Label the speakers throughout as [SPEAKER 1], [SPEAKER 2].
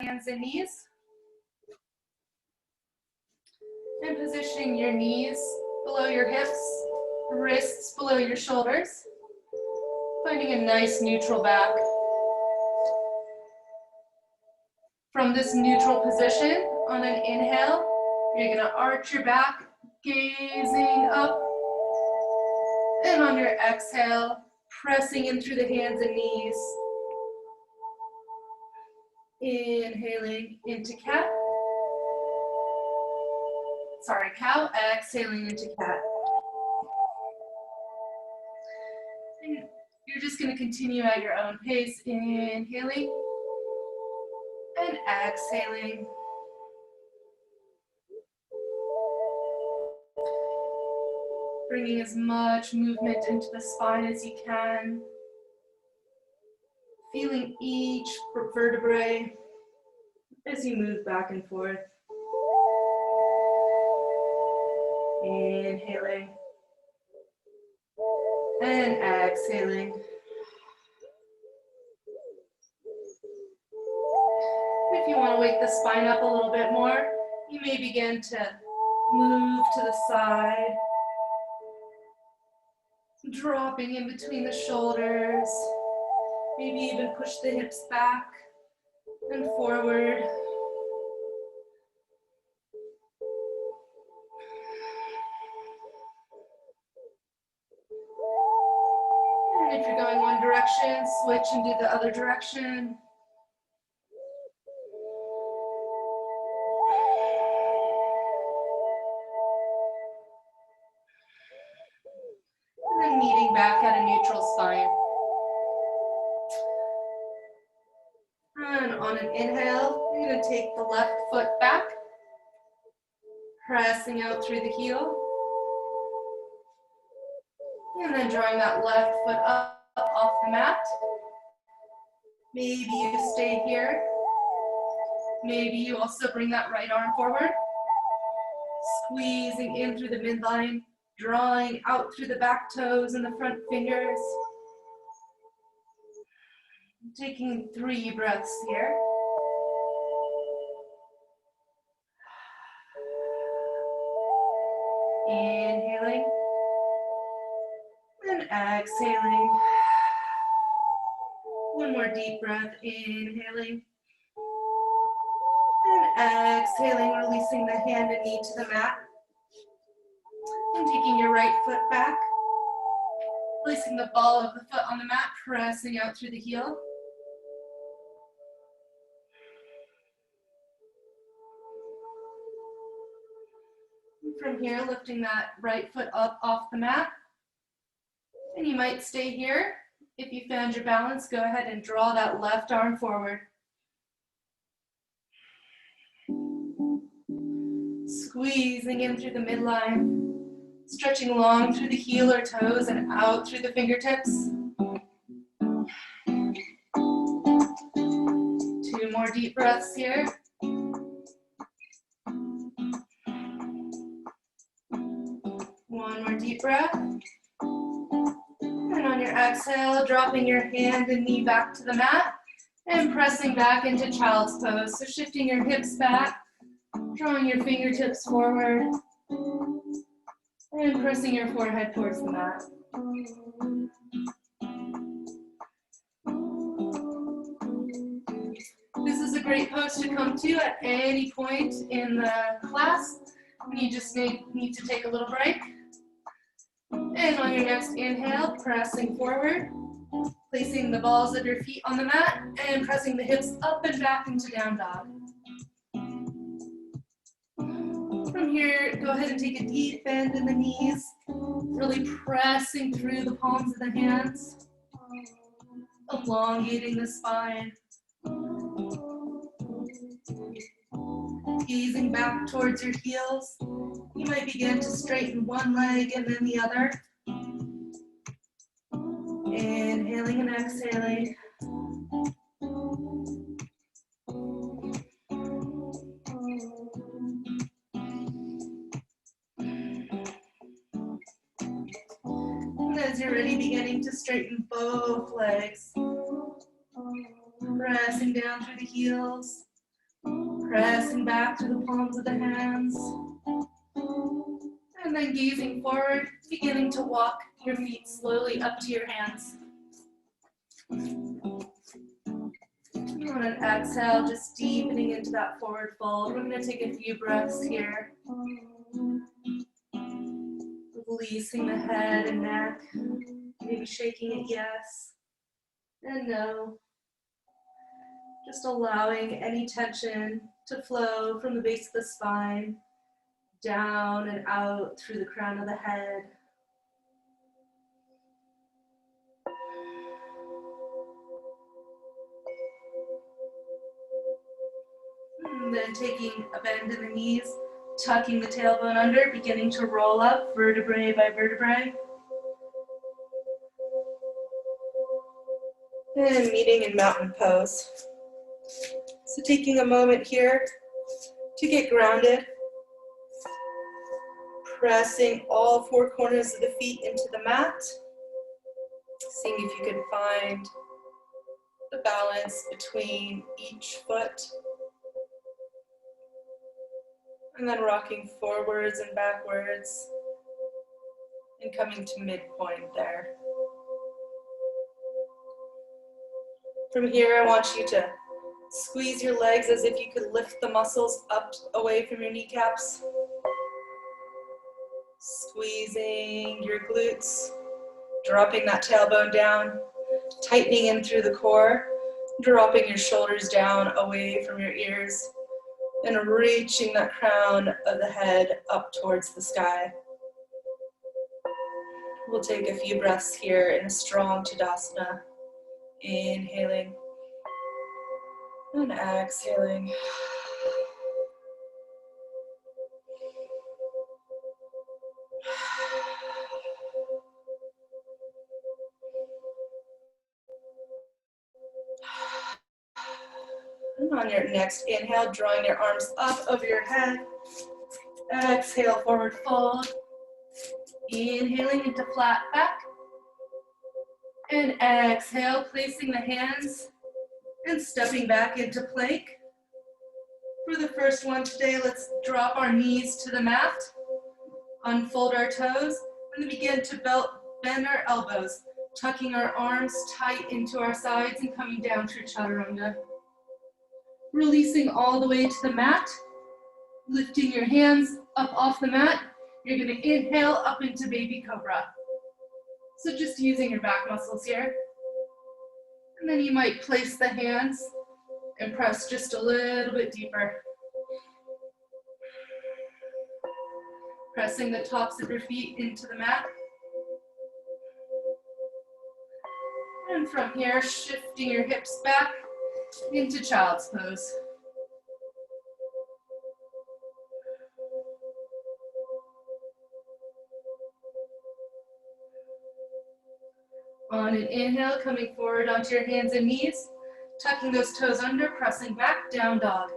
[SPEAKER 1] hands and knees. And positioning your knees below your hips, wrists below your shoulders. Finding a nice neutral back. From this neutral position, on an inhale, you're gonna arch your back, gazing up. And on your exhale, pressing in through the hands and knees. Inhaling into cat. Sorry, cow. Exhaling into cat. And you're just going to continue at your own pace. Inhaling and exhaling. Bringing as much movement into the spine as you can. Feeling each vertebrae as you move back and forth. Inhaling and exhaling. If you want to wake the spine up a little bit more, you may begin to move to the side, dropping in between the shoulders. Maybe even push the hips back and forward. And if you're going one direction, switch and do the other direction. And then meeting back at a neutral spine. And on an inhale, you're going to take the left foot back, pressing out through the heel. And then drawing that left foot up off the mat. Maybe you stay here. Maybe you also bring that right arm forward. Squeezing in through the midline, drawing out through the back toes and the front fingers. Taking 3 breaths here. Inhaling and exhaling. One more deep breath, inhaling and exhaling, releasing the hand and knee to the mat. And taking your right foot back, placing the ball of the foot on the mat, pressing out through the heel. From here, lifting that right foot up off the mat. And you might stay here. If you found your balance, go ahead and draw that left arm forward. Squeezing in through the midline, stretching long through the heel or toes and out through the fingertips. 2 more deep breaths here. One more deep breath. And on your exhale, dropping your hand and knee back to the mat and pressing back into child's pose. So shifting your hips back, drawing your fingertips forward, and pressing your forehead towards the mat. This is a great pose to come to at any point in the class when you just need to take a little break. And on your next inhale, pressing forward, placing the balls of your feet on the mat and pressing the hips up and back into down dog. From here, go ahead and take a deep bend in the knees, really pressing through the palms of the hands, elongating the spine. Gazing back towards your heels, you might begin to straighten one leg and then the other. Inhaling and exhaling. And as you're ready, beginning to straighten both legs. Pressing down through the heels. Pressing back through the palms of the hands. And then gazing forward, beginning to walk your feet slowly up to your hands. On an exhale, just deepening into that forward fold. We're going to take a few breaths here. Releasing the head and neck. Maybe shaking it yes and no. Just allowing any tension to flow from the base of the spine down and out through the crown of the head. And then taking a bend in the knees, tucking the tailbone under, beginning to roll up vertebrae by vertebrae. And meeting in mountain pose. So taking a moment here to get grounded, pressing all four corners of the feet into the mat, seeing if you can find the balance between each foot, and then rocking forwards and backwards and coming to midpoint there. From here, I want you to squeeze your legs as if you could lift the muscles up away from your kneecaps. Squeezing your glutes, dropping that tailbone down, tightening in through the core, dropping your shoulders down away from your ears, and reaching that crown of the head up towards the sky. We'll take a few breaths here in a strong Tadasana. Inhaling and exhaling. And on your next inhale, drawing your arms up over your head. Exhale, forward fold. Inhaling into flat back. And exhale, placing the hands and stepping back into plank. For the first one today, let's drop our knees to the mat, unfold our toes, and then begin to bend our elbows, tucking our arms tight into our sides and coming down through chaturanga. Releasing all the way to the mat, lifting your hands up off the mat. You're going to inhale up into baby cobra. So just using your back muscles here. And then you might place the hands and press just a little bit deeper. Pressing the tops of your feet into the mat. And from here, shifting your hips back into child's pose. On an inhale, coming forward onto your hands and knees, tucking those toes under, pressing back, down dog.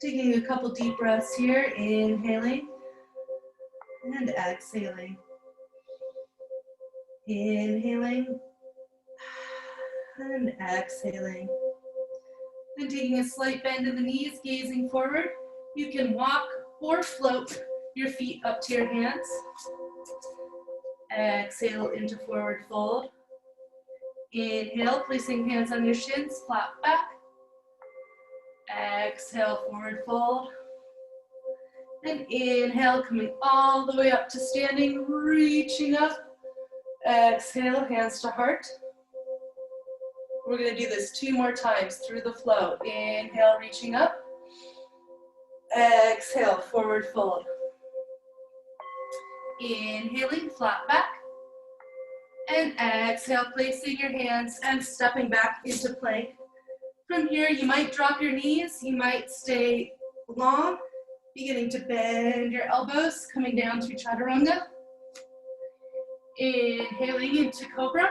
[SPEAKER 1] Taking a couple deep breaths here, inhaling and exhaling. Inhaling and exhaling. Then taking a slight bend in the knees, gazing forward. You can walk or float your feet up to your hands. Exhale into forward fold. Inhale, placing hands on your shins, flat back. Exhale, forward fold. And inhale, coming all the way up to standing, reaching up. Exhale, hands to heart. We're going to do this 2 more times through the flow. Inhale, reaching up. Exhale, forward fold. Inhaling, flat back. And exhale, placing your hands and stepping back into plank. From here, you might drop your knees. You might stay long, beginning to bend your elbows, coming down to chaturanga. Inhaling into cobra.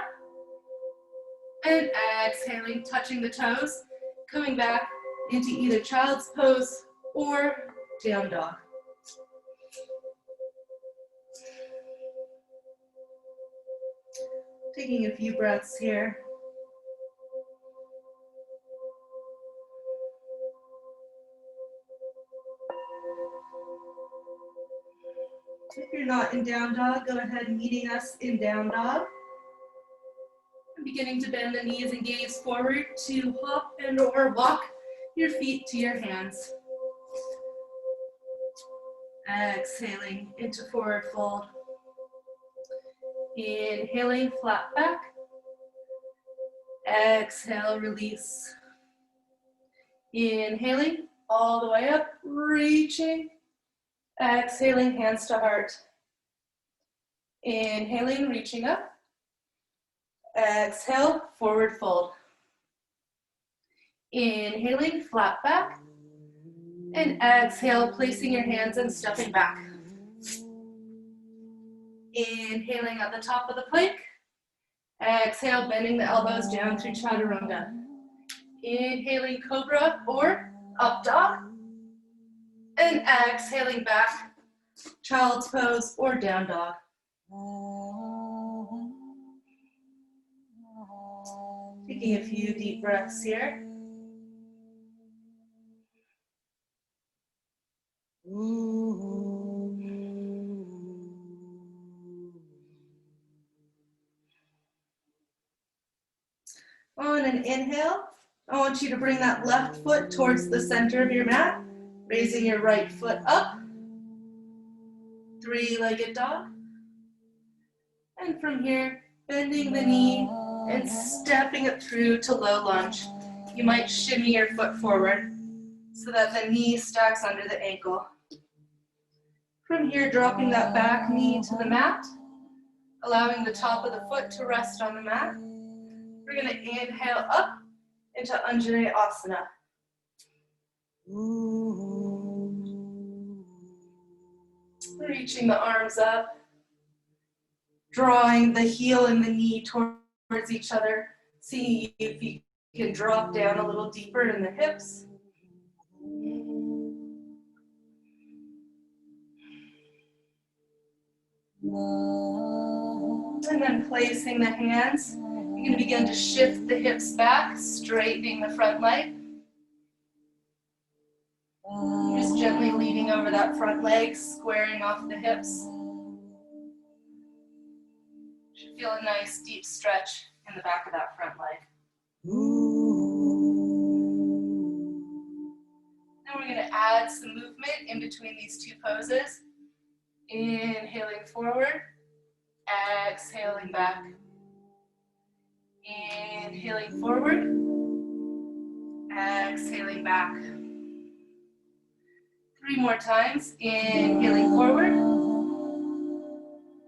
[SPEAKER 1] And exhaling, touching the toes, coming back into either child's pose or down dog. Taking a few breaths here. If you're not in down dog, go ahead meeting us in down dog. Beginning to bend the knees and gaze forward to hop and or walk your feet to your hands. Exhaling into forward fold. Inhaling, flat back. Exhale, release. Inhaling, all the way up, reaching. Exhaling, hands to heart. Inhaling, reaching up. Exhale, forward fold. Inhaling, flat back. And exhale, placing your hands and stepping back. Inhaling at the top of the plank. Exhale, bending the elbows down through chaturanga. Inhaling, cobra or up dog. And exhaling back, child's pose or down dog. Taking a few deep breaths here. On an inhale, I want you to bring that left foot towards the center of your mat, raising your right foot up. Three-legged dog. And from here, bending the knee and stepping it through to low lunge. You might shimmy your foot forward so that the knee stacks under the ankle. From here, dropping that back knee to the mat, allowing the top of the foot to rest on the mat. We're going to inhale up into Anjane Asana. Reaching the arms up, drawing the heel and the knee towards each other. See if you can drop down a little deeper in the hips. And then placing the hands, you're going to begin to shift the hips back, straightening the front leg. Just gently leaning over that front leg, squaring off the hips. Should feel a nice deep stretch in the back of that front leg. Now we're going to add some movement in between these two poses. Inhaling forward, exhaling back. Inhaling forward, exhaling back. 3 more times. Inhaling forward,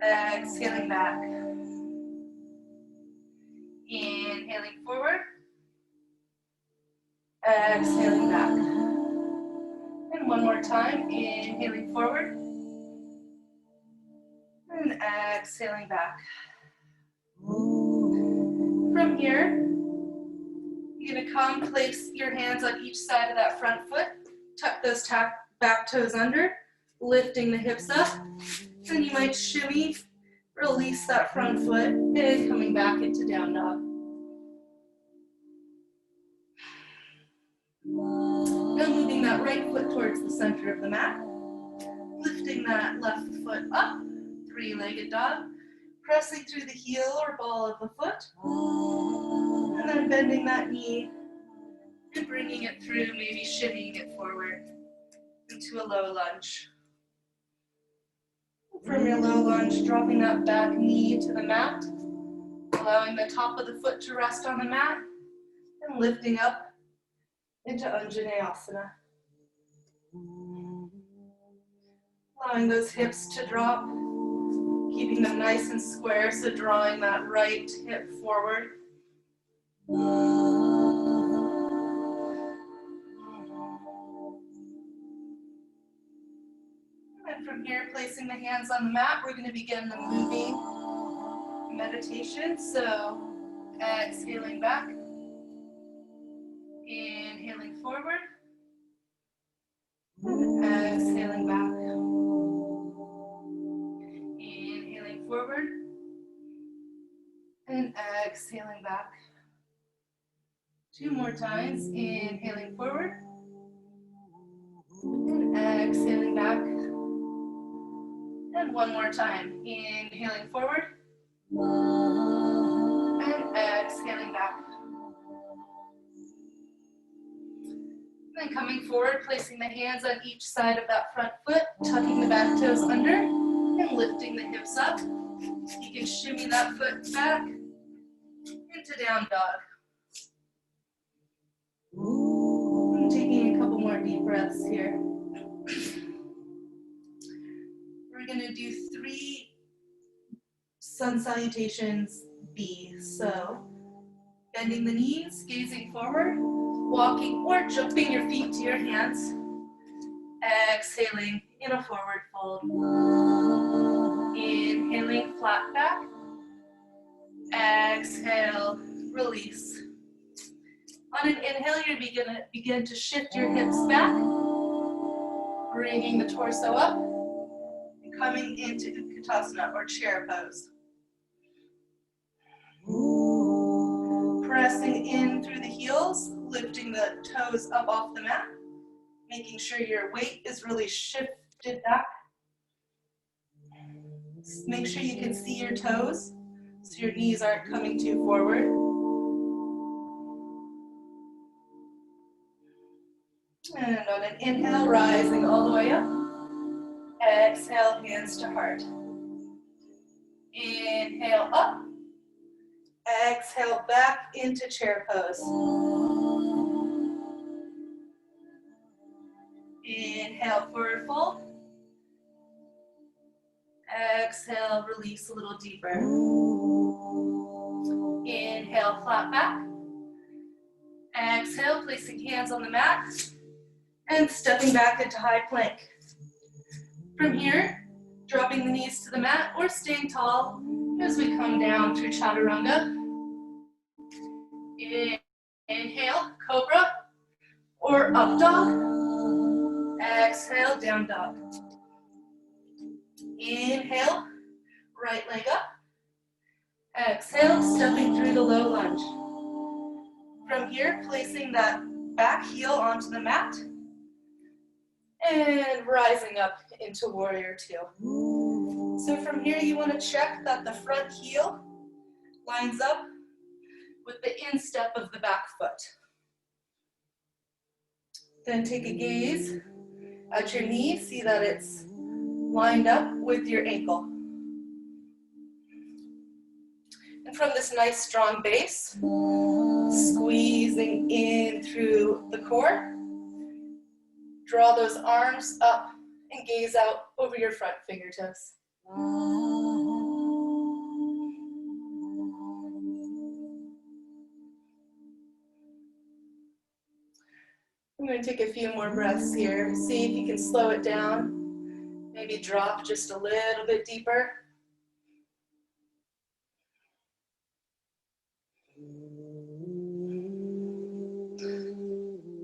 [SPEAKER 1] exhaling back. Inhaling forward, exhaling back. And 1 more time. Inhaling forward, and exhaling back. From here, you're going to come, place your hands on each side of that front foot, tuck those back toes under, lifting the hips up. Then you might shimmy, release that front foot, and coming back into down dog. Now moving that right foot towards the center of the mat, lifting that left foot up, three-legged dog, pressing through the heel or ball of the foot, and then bending that knee and bringing it through, maybe shimmying it forward into a low lunge. From your low lunge, dropping that back knee to the mat, allowing the top of the foot to rest on the mat, and lifting up into Anjane Asana. Allowing those hips to drop, keeping them nice and square, so drawing that right hip forward. And from here, placing the hands on the mat, we're going to begin the moving meditation. So exhaling back, inhaling forward, and exhaling back. Inhaling forward, and exhaling back. 2 more times. Inhaling forward, and exhaling back. And one more time. Inhaling forward. And exhaling back. Then coming forward, placing the hands on each side of that front foot, tucking the back toes under, and lifting the hips up. You can shimmy that foot back into down dog. And taking a couple more deep breaths here. We're going to do 3 sun salutations B. So, bending the knees, gazing forward, walking or jumping your feet to your hands. Exhaling in a forward fold. Inhaling, flat back. Exhale, release. On an inhale, you're going to begin to shift your hips back, bringing the torso up, and coming into Utkatasana or chair pose. Pressing in through the heels, lifting the toes up off the mat, making sure your weight is really shifted back. Make sure you can see your toes so your knees aren't coming too forward. And on an inhale, rising all the way up. Exhale, hands to heart. Inhale up. Exhale back into chair pose. Inhale, forward fold. Exhale, release a little deeper. Inhale, flat back. Exhale, placing hands on the mat and stepping back into high plank. From here, dropping the knees to the mat or staying tall as we come down through chaturanga. Inhale, cobra or up dog. Exhale, down dog. Inhale, right leg up. Exhale, stepping through the low lunge. From here, placing that back heel onto the mat and rising up into warrior 2. So from here, you want to check that the front heel lines up with the instep of the back foot. Then take a gaze at your knee, see that it's lined up with your ankle. And from this nice strong base, squeezing in through the core, draw those arms up and gaze out over your front fingertips. I'm going to take a few more breaths here. See if you can slow it down. Maybe drop just a little bit deeper.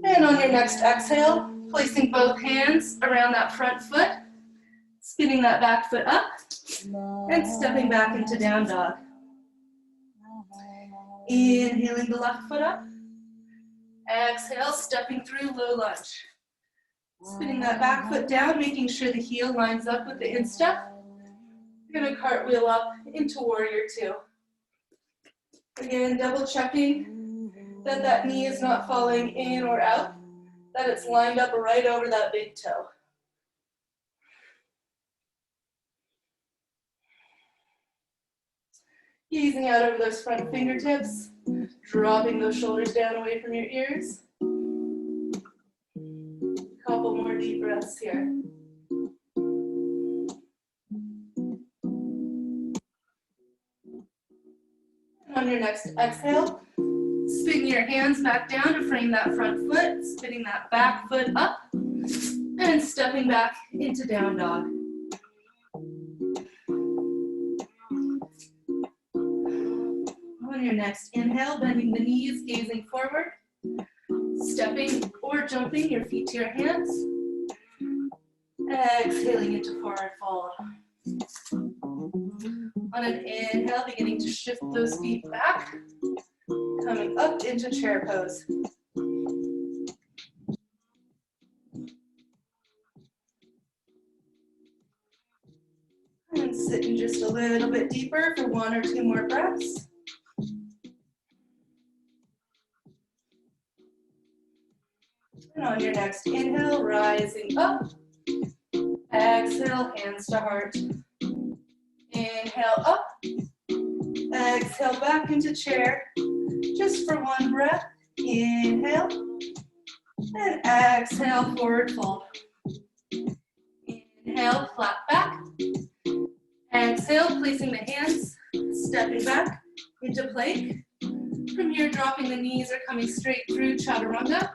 [SPEAKER 1] And on your next exhale, placing both hands around that front foot, spinning that back foot up, and stepping back into down dog. Inhaling the left foot up. Exhale, stepping through low lunge. Spinning that back foot down, making sure the heel lines up with the instep. You're going to cartwheel up into warrior 2. Again, double checking that that knee is not falling in or out, that it's lined up right over that big toe. Gazing out over those front fingertips, dropping those shoulders down away from your ears. Couple more deep breaths here. On your next exhale, spin your hands back down to frame that front foot, spinning that back foot up, and stepping back into down dog. On your next inhale, bending the knees, gazing forward, stepping or jumping your feet to your hands, exhaling into forward fold. On an inhale, beginning to shift those feet back, coming up into chair pose. little bit deeper for 1 or 2 more breaths. And on your next inhale, rising up. Exhale, hands to heart. Inhale up. Exhale back into chair. Just for 1 breath. Inhale. And exhale, forward fold. Inhale, flat back. Exhale, placing the hands, stepping back into plank. From here, dropping the knees or coming straight through chaturanga.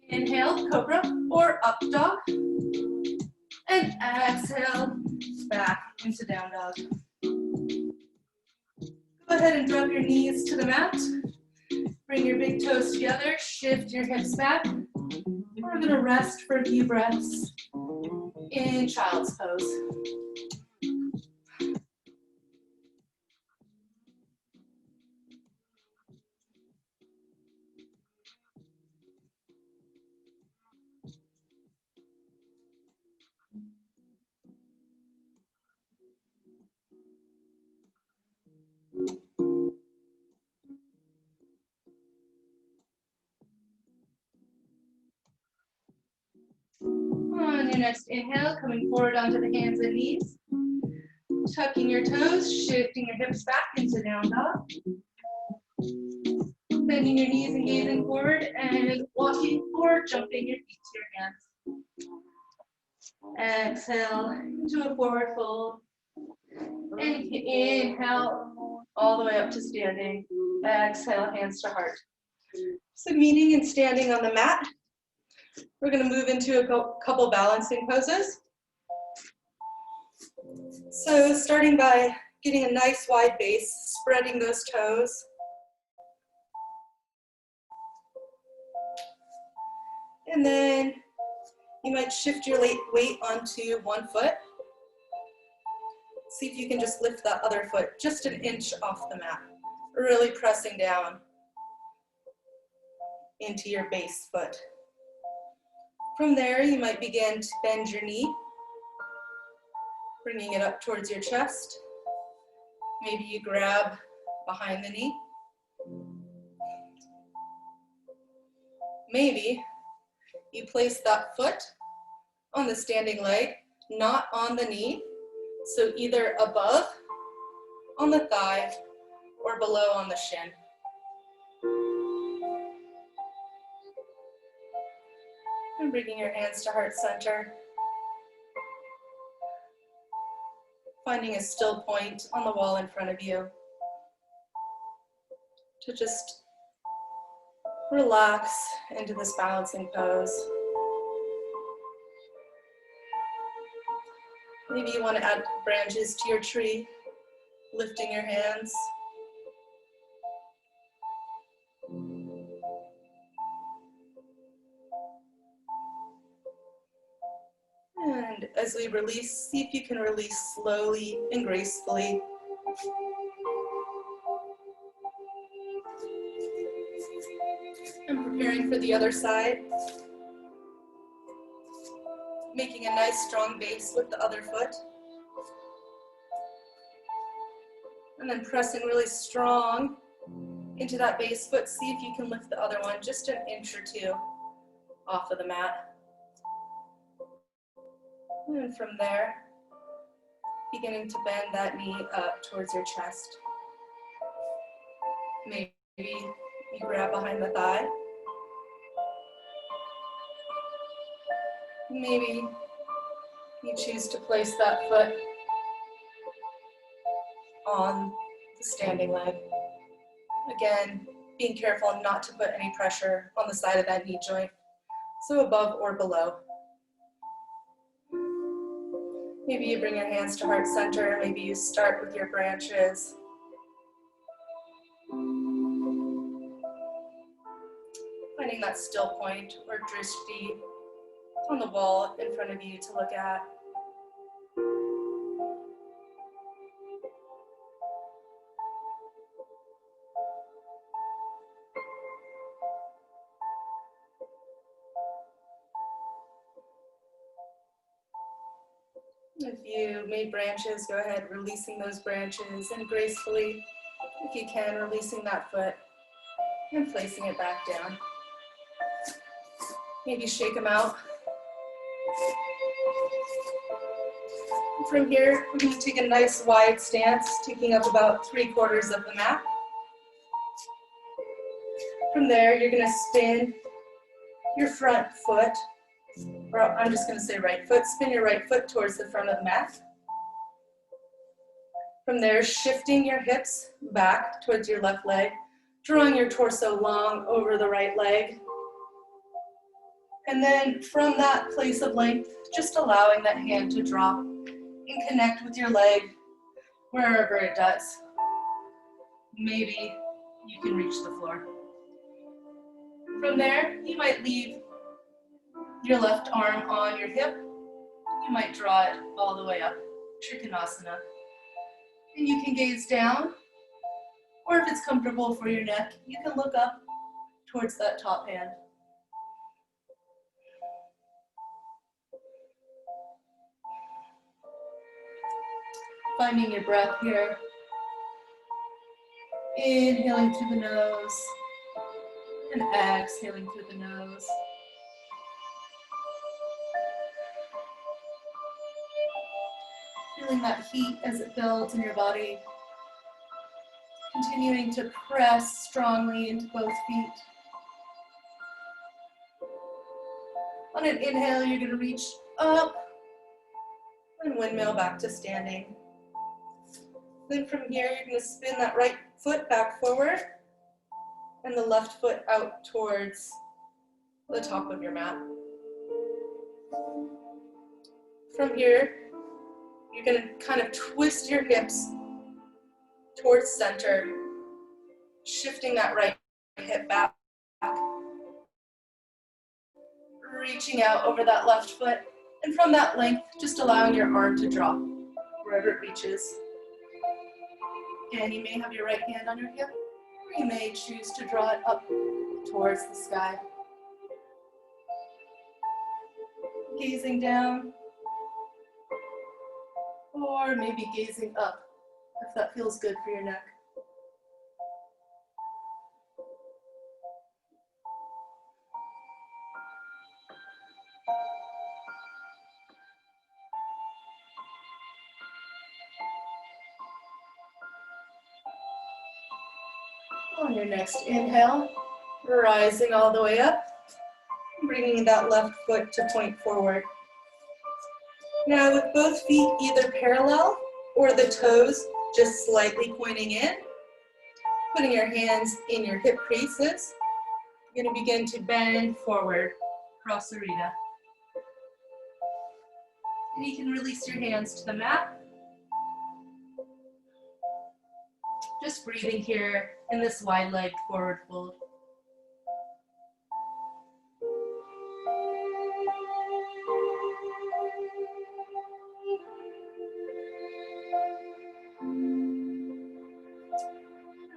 [SPEAKER 1] Inhale, cobra or up dog. And exhale, back into down dog. Go ahead and drop your knees to the mat. Bring your big toes together, shift your hips back. We're gonna rest for a few breaths in child's pose. On your next inhale, coming forward onto the hands and knees. Tucking your toes, shifting your hips back into down dog. Bending your knees and gazing forward and walking or jumping your feet to your hands. Exhale into a forward fold. And inhale all the way up to standing. Exhale, hands to heart. So meeting and standing on the mat. We're going to move into a couple balancing poses. So starting by getting a nice wide base, spreading those toes. And then you might shift your weight onto one foot. See if you can just lift that other foot just an inch off the mat. Really pressing down into your base foot. From there, you might begin to bend your knee, bringing it up towards your chest. Maybe you grab behind the knee. Maybe you place that foot on the standing leg, not on the knee, so either above on the thigh or below on the shin. And bringing your hands to heart center. Finding a still point on the wall in front of you to just relax into this balancing pose. Maybe you want to add branches to your tree, lifting your hands. And as we release, see if you can release slowly and gracefully. And preparing for the other side. Making a nice strong base with the other foot. And then pressing really strong into that base foot. See if you can lift the other one just an inch or two off of the mat. And from there, beginning to bend that knee up towards your chest. Maybe you grab behind the thigh. Maybe you choose to place that foot on the standing leg. Again, being careful not to put any pressure on the side of that knee joint, so above or below. Maybe you bring your hands to heart center. Maybe you start with your branches. Finding that still point or drishti on the wall in front of you to look at. If you made branches, go ahead releasing those branches and gracefully, if you can, releasing that foot and placing it back down. Maybe shake them out. From here, we're going to take a nice wide stance, taking up about 3/4 of the mat. From there, you're going to spin your front foot, or I'm just going to say right foot, spin your right foot towards the front of the mat. From there, shifting your hips back towards your left leg, drawing your torso long over the right leg. And then from that place of length, just allowing that hand to drop and connect with your leg wherever it does. Maybe you can reach the floor. From there, you might leave your left arm on your hip. You might draw it all the way up, Trikonasana. And you can gaze down, or if it's comfortable for your neck, you can look up towards that top hand. Finding your breath here. Inhaling through the nose and exhaling through the nose. Feeling that heat as it builds in your body. Continuing to press strongly into both feet. On an inhale, you're going to reach up and windmill back to standing. Then from here, you're going to spin that right foot back forward and the left foot out towards the top of your mat. From here, you're going to kind of twist your hips towards center, shifting that right hip back, reaching out over that left foot, and from that length, just allowing your arm to drop wherever it reaches. Again, you may have your right hand on your hip, or you may choose to draw it up towards the sky. Gazing down, or maybe gazing up, if that feels good for your neck. On your next inhale, rising all the way up, bringing that left foot to point forward. Now with both feet either parallel or the toes just slightly pointing in, putting your hands in your hip creases, you're going to begin to bend forward, Prasarita. And you can release your hands to the mat. Just breathing here in this wide-legged forward fold.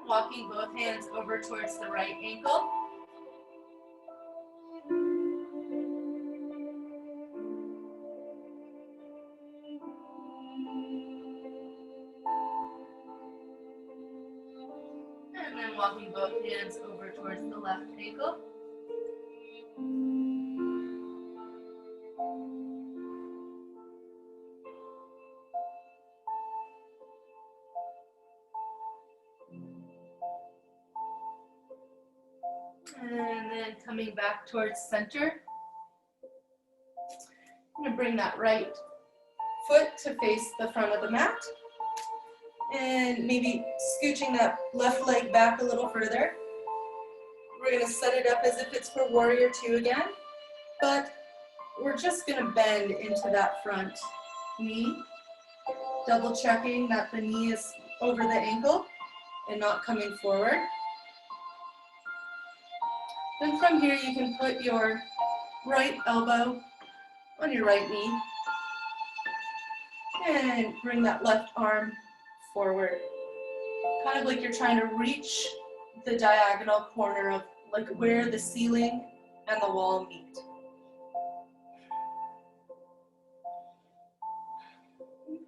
[SPEAKER 1] Walking both hands over towards the right ankle. And then walking both hands over towards the left ankle. And then coming back towards center. I'm going to bring that right foot to face the front of the mat. And maybe scooching that left leg back a little further. We're going to set it up as if it's for warrior two again, but we're just going to bend into that front knee, double checking that the knee is over the ankle and not coming forward. Then from here you can put your right elbow on your right knee and bring that left arm forward. Kind of like you're trying to reach the diagonal corner of like where the ceiling and the wall meet.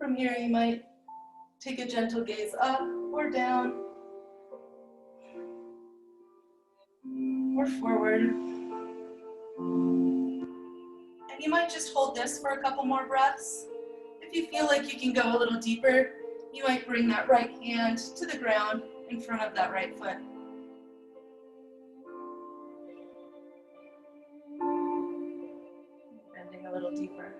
[SPEAKER 1] From here, you might take a gentle gaze up or down or forward. And you might just hold this for a couple more breaths. If you feel like you can go a little deeper, you might bring that right hand to the ground in front of that right foot. Bending a little deeper.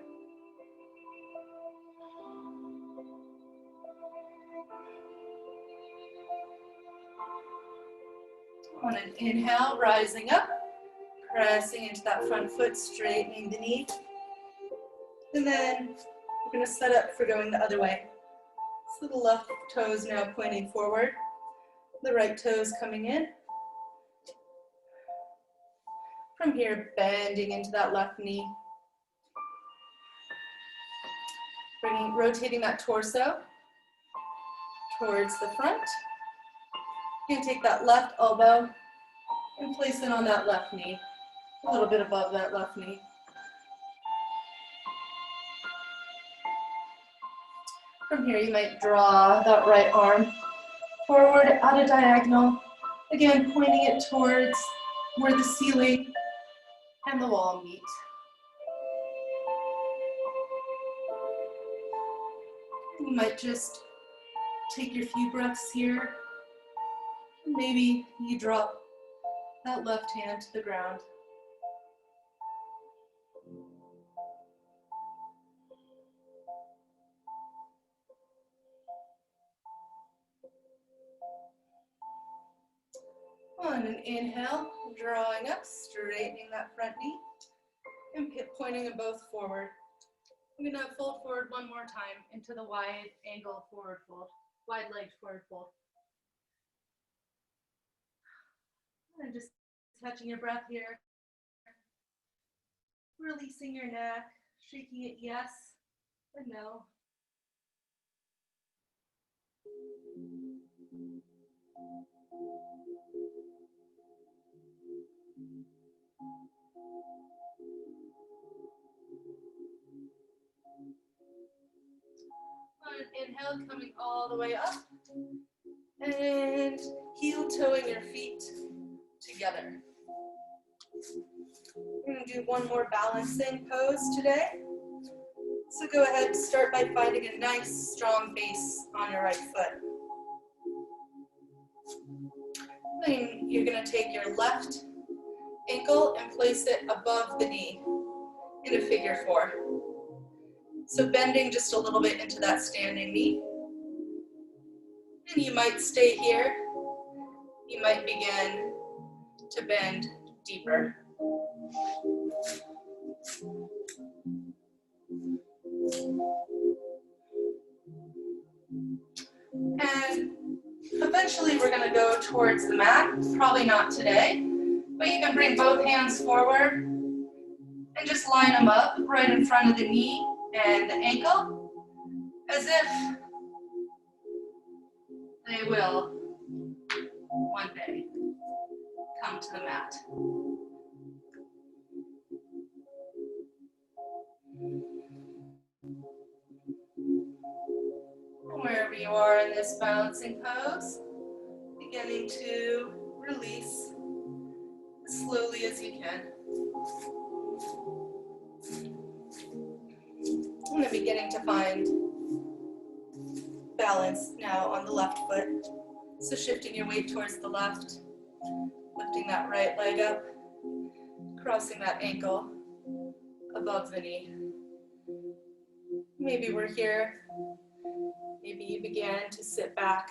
[SPEAKER 1] On an inhale, rising up, pressing into that front foot, straightening the knee. And then we're going to set up for going the other way. So the left toes now pointing forward, the right toes coming in. From here, bending into that left knee. Rotating that torso towards the front. You can take that left elbow and place it on that left knee, a little bit above that left knee. From here, you might draw that right arm forward at a diagonal, again pointing it towards where the ceiling and the wall meet. You might just take your few breaths here. Maybe you drop that left hand to the ground. On an inhale, drawing up, straightening that front knee, and pointing them both forward. I'm going to fold forward one more time into the wide angle forward fold, wide legged forward fold. And just catching your breath here. Releasing your neck, shaking it yes and no. On an inhale, coming all the way up. And heel toeing your feet together. We're going to do one more balancing pose today. So go ahead and start by finding a nice strong base on your right foot. Then you're going to take your left ankle and place it above the knee in a figure four. So bending just a little bit into that standing knee. And you might stay here. You might begin to bend deeper. And eventually we're going to go towards the mat. Probably not today, but you can bring both hands forward and just line them up right in front of the knee and the ankle as if they will one day come to the mat. Wherever you are in this balancing pose, beginning to release as slowly as you can. And then beginning to find balance now on the left foot. So shifting your weight towards the left, lifting that right leg up, crossing that ankle above the knee. Maybe we're here. Maybe you began to sit back,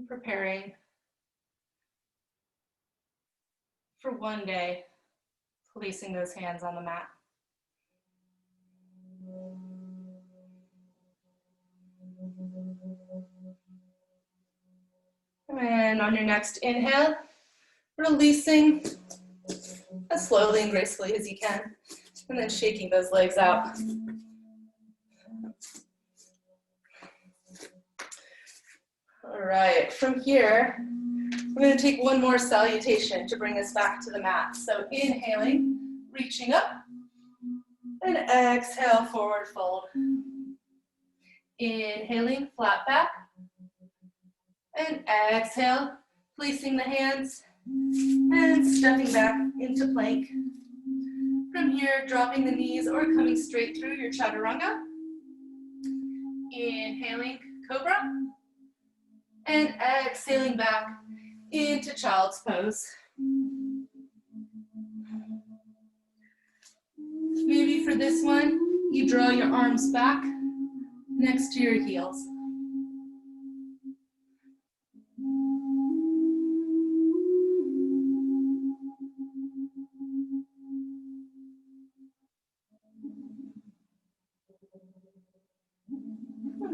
[SPEAKER 1] preparing for one day, placing those hands on the mat. And on your next inhale, releasing as slowly and gracefully as you can, and then shaking those legs out. All right, from here, we're going to take one more salutation to bring us back to the mat. So inhaling, reaching up, And exhale, forward fold. Inhaling, flat back. And exhale, placing the hands and stepping back into plank. From here, dropping the knees or coming straight through your chaturanga. Inhaling, cobra. And exhaling back into child's pose. Maybe for this one, you draw your arms back next to your heels.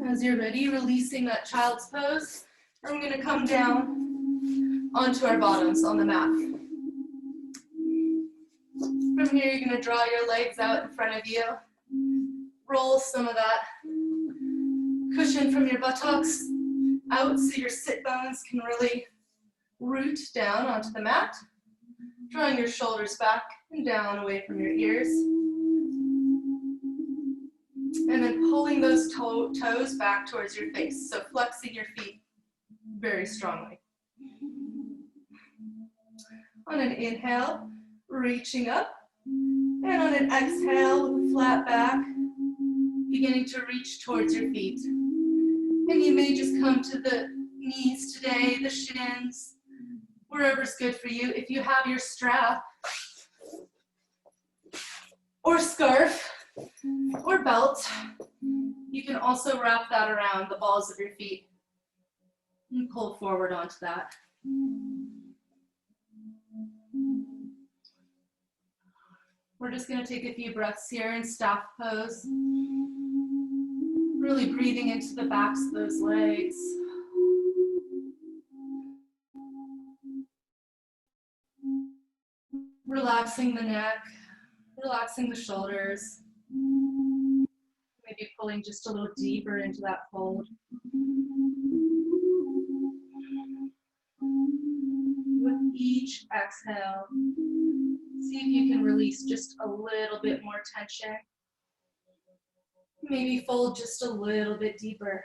[SPEAKER 1] As you're ready, releasing that child's pose, we're going to come down onto our bottoms on the mat. From here, you're going to draw your legs out in front of you. Roll some of that cushion from your buttocks out so your sit bones can really root down onto the mat. Drawing your shoulders back and down away from your ears. And then pulling those toes back towards your face. So flexing your feet very strongly. On an inhale, reaching up. And on an exhale, with a flat back, beginning to reach towards your feet. And you may just come to the knees today, the shins, wherever's good for you. If you have your strap or scarf or belt, you can also wrap that around the balls of your feet and pull forward onto that. We're just going to take a few breaths here in staff pose. Really breathing into the backs of those legs. Relaxing the neck, relaxing the shoulders. Maybe pulling just a little deeper into that fold. With each exhale, see if you can release just a little bit more tension. Maybe fold just a little bit deeper.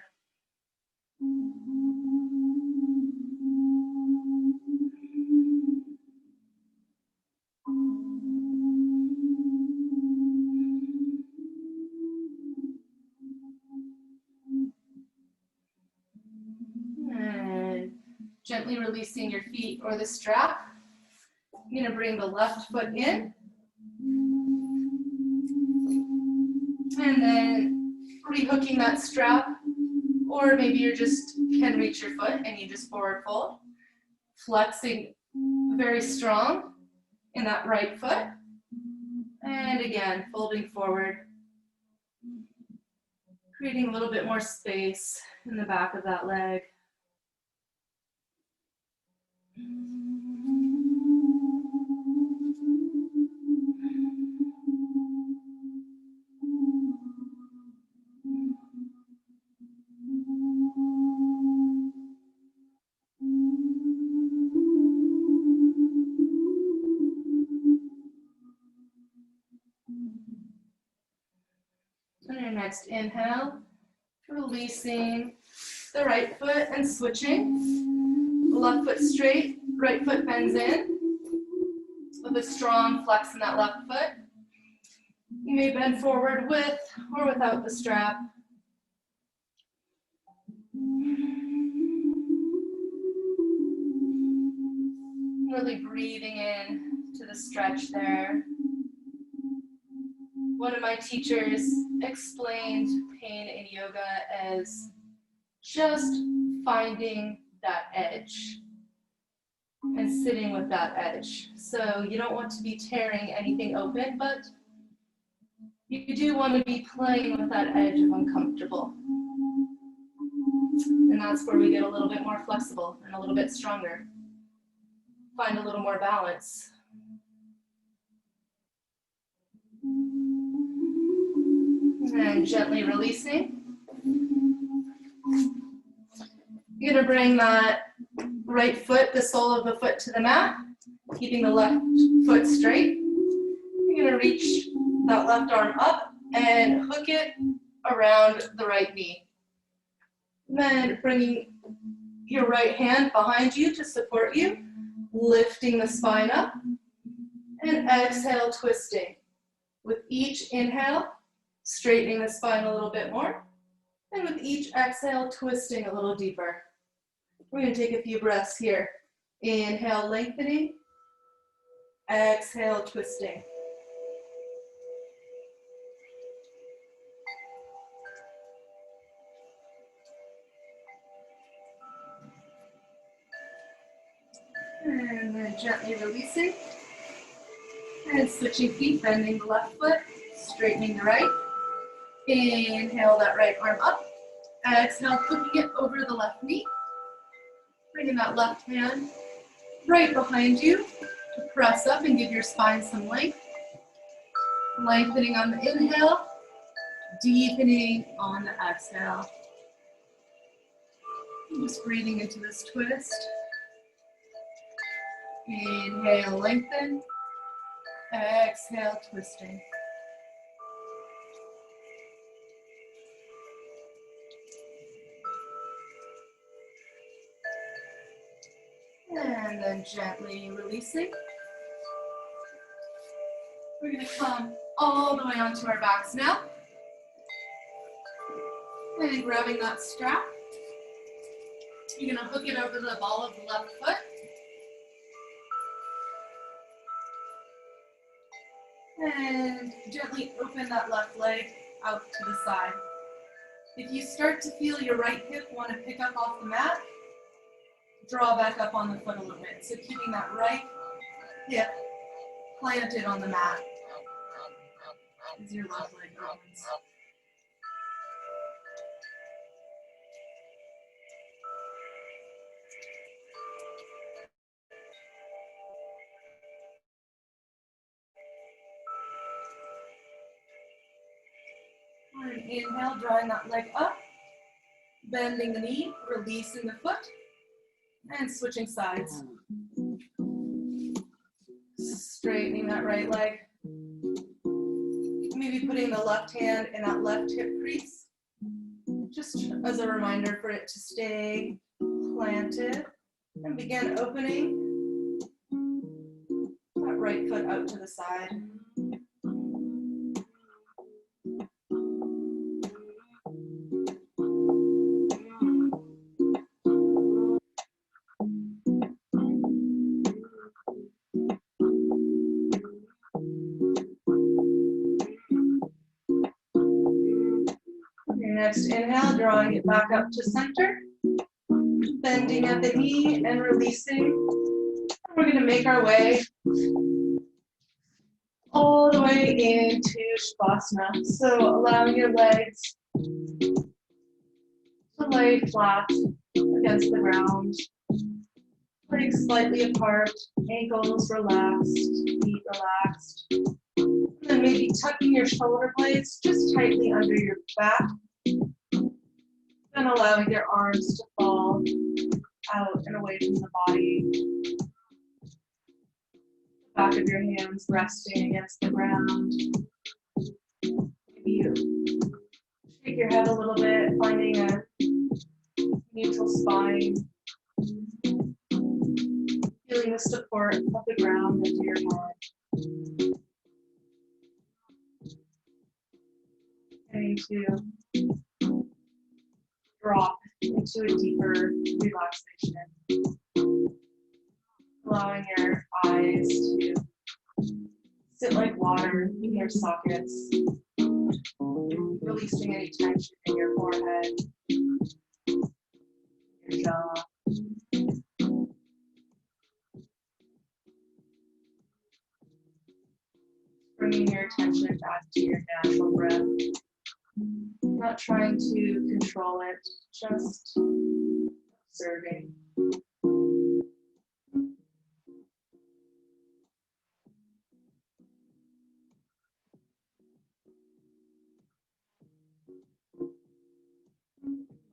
[SPEAKER 1] And gently releasing your feet or the strap. You're going to bring the left foot in. And then rehooking that strap, or maybe you just can reach your foot and you just forward fold. Flexing very strong in that right foot. And again, folding forward. Creating a little bit more space in the back of that leg. On your next inhale, releasing the right foot and switching. Left foot straight, right foot bends in with a strong flex in that left foot. You may bend forward with or without the strap. Really breathing in to the stretch there. One of my teachers explained pain in yoga as just finding that edge and sitting with that edge. So you don't want to be tearing anything open, but you do want to be playing with that edge of uncomfortable. And that's where we get a little bit more flexible and a little bit stronger. Find a little more balance. And gently releasing. You're going to bring that right foot, the sole of the foot to the mat, keeping the left foot straight. You're going to reach that left arm up and hook it around the right knee. And then bringing your right hand behind you to support you, lifting the spine up, and exhale, twisting. With each inhale, straightening the spine a little bit more, and with each exhale, twisting a little deeper. We're going to take a few breaths here. Inhale, lengthening. Exhale, twisting. And then gently releasing. And switching feet, bending the left foot, straightening the right. Inhale that right arm up. Exhale, hooking it over the left knee. Bringing that left hand right behind you to press up and give your spine some length. Lengthening on the inhale, deepening on the exhale. Just breathing into this twist. Inhale, lengthen. Exhale, twisting. And then gently releasing. We're going to come all the way onto our backs now. And grabbing that strap. You're going to hook it over the ball of the left foot. And gently open that left leg out to the side. If you start to feel your right hip want to pick up off the mat, draw back up on the foot a little bit. So keeping that right hip planted on the mat as your left leg opens. And inhale, drawing that leg up, bending the knee, releasing the foot, and switching sides. Straightening that right leg. Maybe putting the left hand in that left hip crease, just as a reminder for it to stay planted. And begin opening that right foot out to the side. Next inhale, drawing it back up to center, bending at the knee and releasing. We're going to make our way all the way into Shavasana. So allowing your legs to lay flat against the ground, legs slightly apart, ankles relaxed, feet relaxed. And then maybe tucking your shoulder blades just tightly under your back. And allowing your arms to fall out and away from the body. The back of your hands resting against the ground. Maybe you shake your head a little bit, finding a neutral spine. Feeling the support of the ground into your head. And to drop into a deeper relaxation. Allowing your eyes to sit like water in your sockets. Releasing any tension in your forehead, your jaw. Bringing your attention back to your natural breath. Not trying to control it, just observing.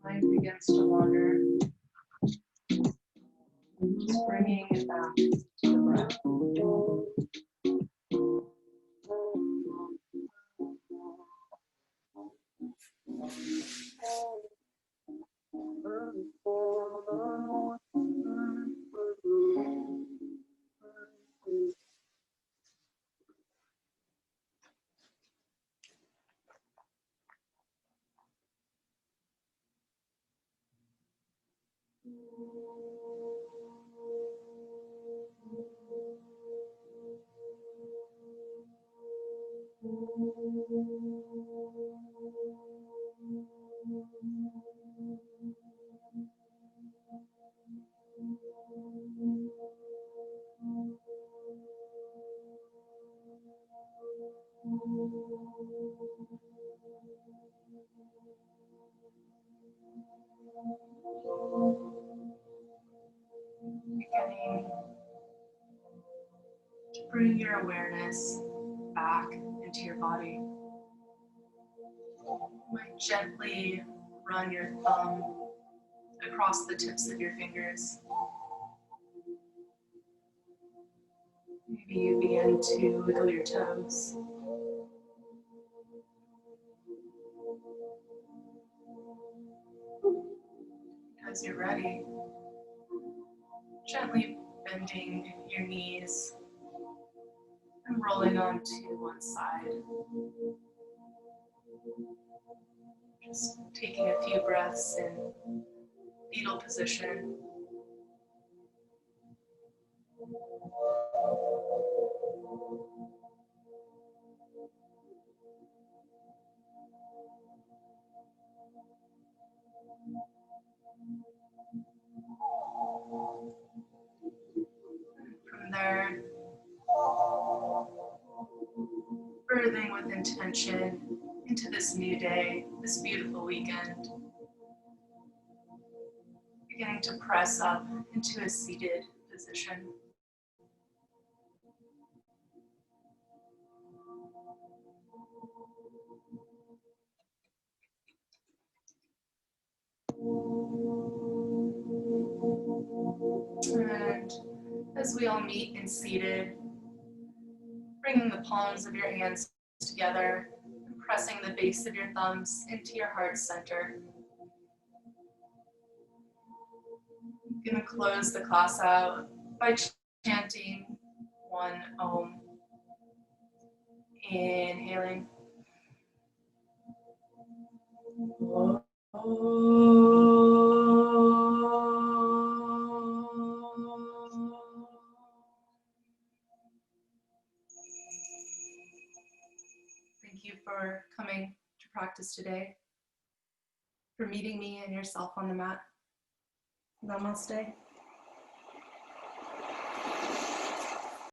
[SPEAKER 1] Mind begins to wander. Just bringing it back to the breath. Beginning to bring your awareness back into your body. You might gently run your thumb across the tips of your fingers. Maybe you begin to wiggle your toes. As you're ready, gently bending your knees and rolling onto one side. Just taking a few breaths in fetal position. From there, birthing with intention into this new day, this beautiful weekend. Beginning to press up into a seated position. And as we all meet and seated, bringing the palms of your hands together and pressing the base of your thumbs into your heart center. I'm going to close the class out by chanting one Om. Inhaling. Thank you for coming to practice today, for meeting me and yourself on the mat. Namaste.